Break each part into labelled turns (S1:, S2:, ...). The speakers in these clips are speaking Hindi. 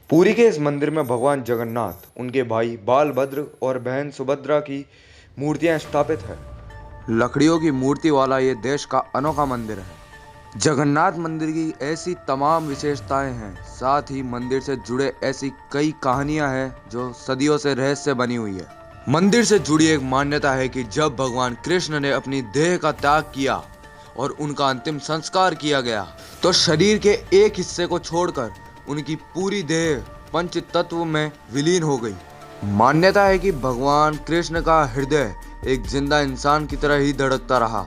S1: पुरी के इस मंदिर में भगवान जगन्नाथ, उनके भाई बालभद्र और बहन सुभद्रा की मूर्तियां स्थापित है। लकड़ियों की मूर्ति वाला ये देश का अनोखा मंदिर है। जगन्नाथ मंदिर की ऐसी तमाम विशेषताएं हैं, साथ ही मंदिर से जुड़े ऐसी कई कहानियां हैं जो सदियों से रहस्य बनी हुई है। मंदिर से जुड़ी एक मान्यता है कि जब भगवान कृष्ण ने अपनी देह का त्याग किया और उनका अंतिम संस्कार किया गया, तो शरीर के एक हिस्से को छोड़कर उनकी पूरी देह पंच तत्व में विलीन हो गई। मान्यता है कि भगवान कृष्ण का हृदय एक जिंदा इंसान की तरह ही धड़कता रहा।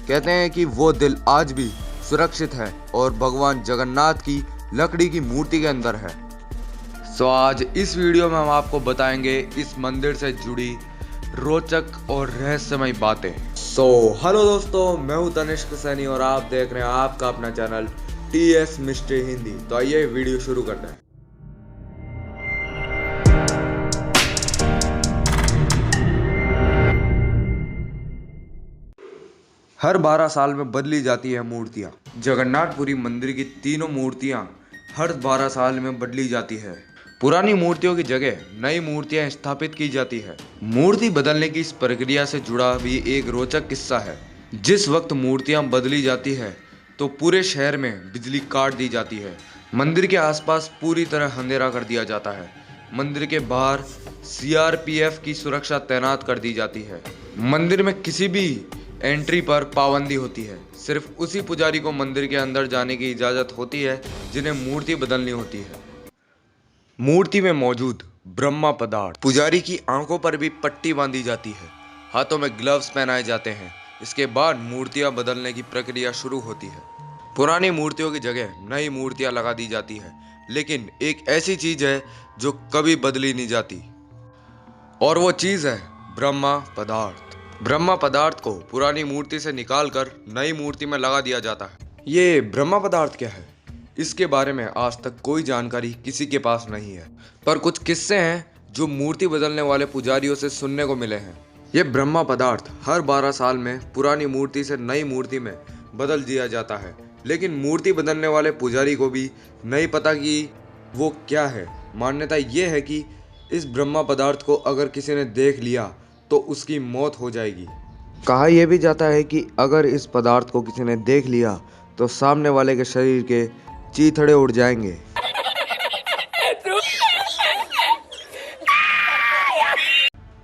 S1: कहते हैं कि वो दिल आज भी सुरक्षित है और भगवान जगन्नाथ की लकड़ी की मूर्ति के अंदर है। आज इस वीडियो में हम आपको बताएंगे इस मंदिर से जुड़ी रोचक और रहस्यमय बातें। हेलो दोस्तों, मैं हूं तनिष्क सैनी और आप देख रहे हैं आपका अपना चैनल TS मिस्ट्री हिंदी। तो आइए वीडियो शुरू करते हैं। हर 12 साल में बदली जाती है मूर्तियां। जगन्नाथपुरी मंदिर की तीनों मूर्तियां हर 12 साल में बदली जाती है। पुरानी मूर्तियों की जगह नई मूर्तियां स्थापित की जाती है। मूर्ति बदलने की इस प्रक्रिया से जुड़ा भी एक रोचक किस्सा है। जिस वक्त मूर्तियां बदली जाती है तो पूरे शहर में बिजली काट दी जाती है। मंदिर के आसपास पूरी तरह अंधेरा कर दिया जाता है। मंदिर के बाहर CRPF की सुरक्षा तैनात कर दी जाती है। मंदिर में किसी भी एंट्री पर पाबंदी होती है। सिर्फ उसी पुजारी को मंदिर के अंदर जाने की इजाज़त होती है जिन्हें मूर्ति बदलनी होती है। मूर्ति में मौजूद ब्रह्मा पदार्थ, पुजारी की आंखों पर भी पट्टी बांधी जाती है। हाथों में ग्लव्स पहनाए जाते हैं। इसके बाद मूर्तियां बदलने की प्रक्रिया शुरू होती है। पुरानी मूर्तियों की जगह नई मूर्तियां लगा दी जाती है, लेकिन एक ऐसी चीज है जो कभी बदली नहीं जाती, और वो चीज है ब्रह्मा पदार्थ। ब्रह्मा पदार्थ को पुरानी मूर्ति से निकालकर नई मूर्ति में लगा दिया जाता है। ये ब्रह्मा पदार्थ क्या है, इसके बारे में आज तक कोई जानकारी किसी के पास नहीं है, पर कुछ किस्से हैं जो मूर्ति बदलने वाले पुजारियों से सुनने को मिले हैं। ये ब्रह्मा पदार्थ हर 12 साल में पुरानी मूर्ति से नई मूर्ति में बदल दिया जाता है, लेकिन मूर्ति बदलने वाले पुजारी को भी नहीं पता कि वो क्या है। मान्यता ये है कि इस ब्रह्मा पदार्थ को अगर किसी ने देख लिया तो उसकी मौत हो जाएगी। कहा यह भी जाता है कि अगर इस पदार्थ को किसी ने देख लिया तो सामने वाले के शरीर के चीथड़े उड़ जाएंगे।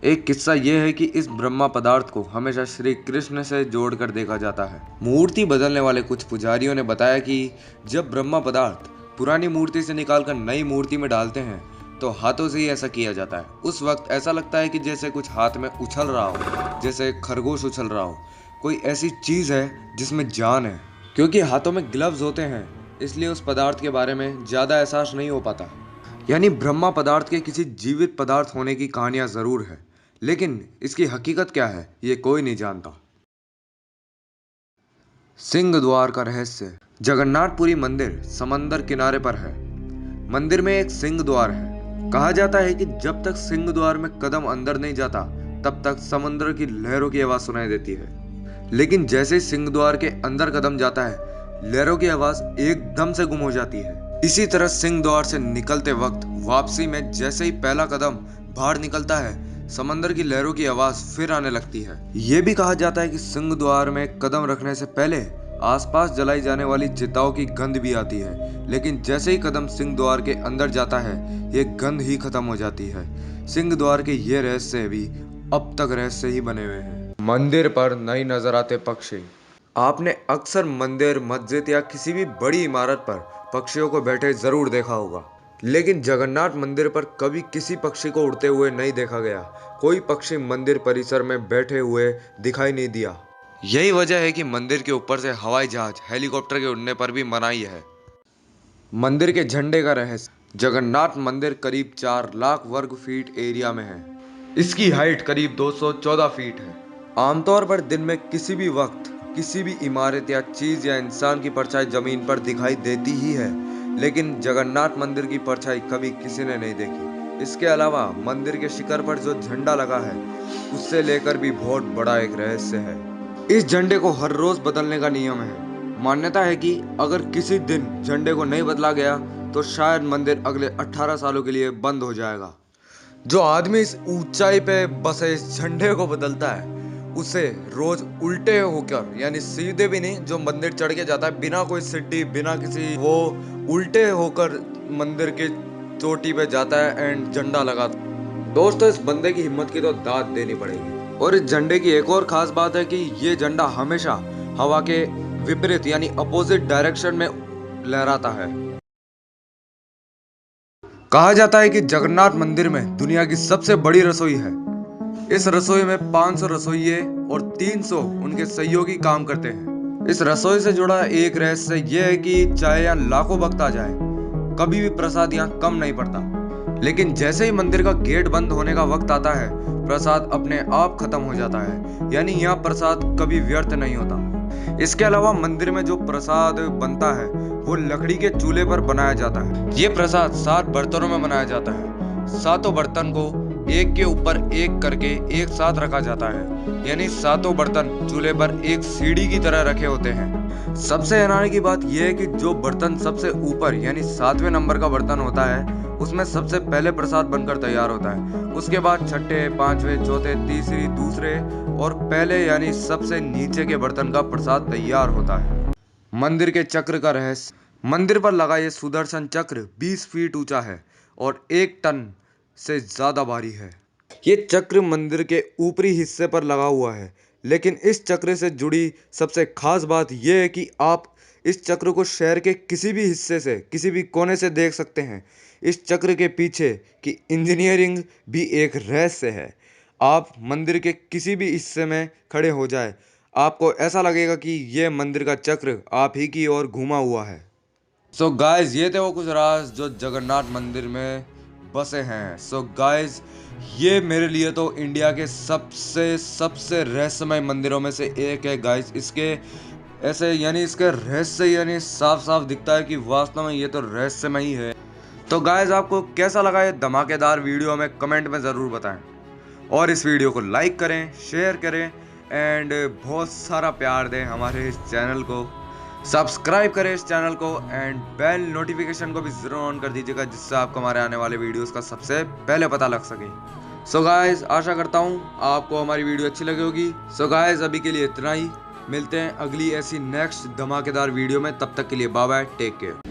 S1: एक किस्सा यह है कि इस ब्रह्मा पदार्थ को हमेशा श्री कृष्ण से जोड़कर देखा जाता है। मूर्ति बदलने वाले कुछ पुजारियों ने बताया कि जब ब्रह्मा पदार्थ पुरानी मूर्ति से निकालकर नई मूर्ति में डालते हैं तो हाथों से ही ऐसा किया जाता है। उस वक्त ऐसा लगता है कि जैसे कुछ हाथ में उछल रहा हो, जैसे खरगोश उछल रहा हो। कोई ऐसी चीज है जिसमें जान है। क्योंकि हाथों में ग्लव्स होते हैं, इसलिए उस पदार्थ के बारे में ज्यादा एहसास नहीं हो पाता। यानी ब्रह्मा पदार्थ के किसी जीवित पदार्थ होने की कहानियां जरूर है, लेकिन इसकी हकीकत क्या है ये कोई नहीं जानता। सिंह द्वार का रहस्य। जगन्नाथपुरी मंदिर समंदर किनारे पर है। मंदिर में एक सिंह द्वार है। कहा जाता है कि जब तक सिंह द्वार में कदम अंदर नहीं जाता तब तक समुद्र की लहरों की आवाज सुनाई देती है, लेकिन जैसे ही सिंह द्वार के अंदर कदम जाता है लहरों की आवाज एकदम से गुम हो जाती है। इसी तरह सिंह द्वार से निकलते वक्त वापसी में जैसे ही पहला कदम बाहर निकलता है समंदर की लहरों की आवाज फिर आने लगती है। ये भी कहा जाता है कि सिंह द्वार में कदम रखने से पहले आसपास जलाई जाने वाली चिताओं की गंध भी आती है, लेकिन जैसे ही कदम सिंह द्वार के अंदर जाता है ये गंध ही खत्म हो जाती है। सिंह द्वार के ये रहस्य भी अब तक रहस्य ही बने हुए हैं। मंदिर पर नहीं नजर आते पक्षी। आपने अक्सर मंदिर, मस्जिद या किसी भी बड़ी इमारत पर पक्षियों को बैठे जरूर देखा होगा, लेकिन जगन्नाथ मंदिर पर कभी किसी पक्षी को उड़ते हुए नहीं देखा गया। कोई पक्षी मंदिर परिसर में बैठे हुए दिखाई नहीं दिया। यही वजह है कि मंदिर के ऊपर से हवाई जहाज, हेलीकॉप्टर के उड़ने पर भी मनाही है। मंदिर के झंडे का रहस्य। जगन्नाथ मंदिर करीब 4 लाख वर्ग फीट एरिया में है। इसकी हाइट करीब 214 फीट है। आमतौर पर दिन में किसी भी वक्त किसी भी इमारत या चीज या इंसान की परछाई जमीन पर दिखाई देती ही है, लेकिन जगन्नाथ मंदिर की परछाई कभी किसी ने नहीं देखी। इसके अलावा मंदिर के शिखर पर जो झंडा लगा है उससे लेकर भी बहुत बड़ा एक रहस्य है। इस झंडे को हर रोज बदलने का नियम है। मान्यता है कि अगर किसी दिन झंडे को नहीं बदला गया तो शायद मंदिर अगले 18 सालों के लिए बंद हो जाएगा। जो आदमी इस ऊंचाई पे बसे इस झंडे को बदलता है उसे रोज उल्टे होकर, यानी सीधे भी नहीं, जो मंदिर चढ़ के जाता है बिना कोई सीढ़ी बिना किसी, वो उल्टे होकर मंदिर के चोटी पे जाता है एंड झंडा लगाता है। दोस्तों, इस बंदे की हिम्मत की तो दाद देनी पड़ेगी। और इस झंडे की एक और खास बात है कि ये झंडा हमेशा हवा के विपरीत यानी अपोजिट डायरेक्शन में लहराता है। कहा जाता है कि जगन्नाथ मंदिर में दुनिया की सबसे बड़ी रसोई है। इस रसोई में 500 रसोइये और 300 उनके सहयोगी काम करते हैं। इस रसोई से जुड़ा एक रहस्य यह है कि चाहे यहाँ लाखों भक्त आ जाए, कभी भी प्रसाद यहाँ कम नहीं पड़ता। लेकिन जैसे ही मंदिर का गेट बंद होने का वक्त आता है, प्रसाद अपने आप खत्म हो जाता है, यानी यहाँ प्रसाद कभी व्यर्थ नहीं होता। इसके अलावा मंदिर में जो प्रसाद बनता है वो लकड़ी के चूल्हे पर बनाया जाता है। ये प्रसाद 7 बर्तनों में बनाया जाता है। सातों बर्तन को एक के ऊपर एक करके एक साथ रखा जाता है, यानी सातों बर्तन चूल्हे पर एक सीढ़ी की तरह रखे होते हैं। सबसे हैरानी की बात यह है कि जो बर्तन सबसे ऊपर यानी 7वें नंबर का बर्तन होता है उसमें सबसे पहले प्रसाद बनकर तैयार होता है। उसके बाद छठे, 5वें, चौथे, तीसरी, दूसरे और पहले यानी सबसे नीचे के बर्तन का प्रसाद तैयार होता है। मंदिर के चक्र का रहस्य। मंदिर पर लगा ये सुदर्शन चक्र 20 फीट ऊंचा है और 1 टन से ज्यादा भारी है। ये चक्र मंदिर के ऊपरी हिस्से पर लगा हुआ है, लेकिन इस चक्र से जुड़ी सबसे खास बात यह है कि आप इस चक्र को शहर के किसी भी हिस्से से, किसी भी कोने से देख सकते हैं। इस चक्र के पीछे की इंजीनियरिंग भी एक रहस्य है। आप मंदिर के किसी भी हिस्से में खड़े हो जाए, आपको ऐसा लगेगा कि यह मंदिर का चक्र आप ही की ओर घूमा हुआ है। सो गाइस, ये थे वो कुछ राज जो जगन्नाथ मंदिर में बसे हैं। सो गाइस, ये मेरे लिए तो इंडिया के सबसे रहस्यमय मंदिरों में से एक है गाइस। इसके ऐसे यानी इसके रहस्य यानी साफ साफ दिखता है कि वास्तव में ये तो रहस्यमय ही है। तो गाइस, आपको कैसा लगा ये धमाकेदार वीडियो हमें कमेंट में ज़रूर बताएं और इस वीडियो को लाइक करें, शेयर करें एंड बहुत सारा प्यार दें हमारे इस चैनल को। सब्सक्राइब करें इस चैनल को एंड बेल नोटिफिकेशन को भी ज़रूर ऑन कर दीजिएगा, जिससे आपको हमारे आने वाले वीडियोस का सबसे पहले पता लग सके। सो गाइस, आशा करता हूँ आपको हमारी वीडियो अच्छी लगी होगी। सो गाइस, अभी के लिए इतना ही। मिलते हैं अगली ऐसी नेक्स्ट धमाकेदार वीडियो में। तब तक के लिए बाय बाय, टेक केयर।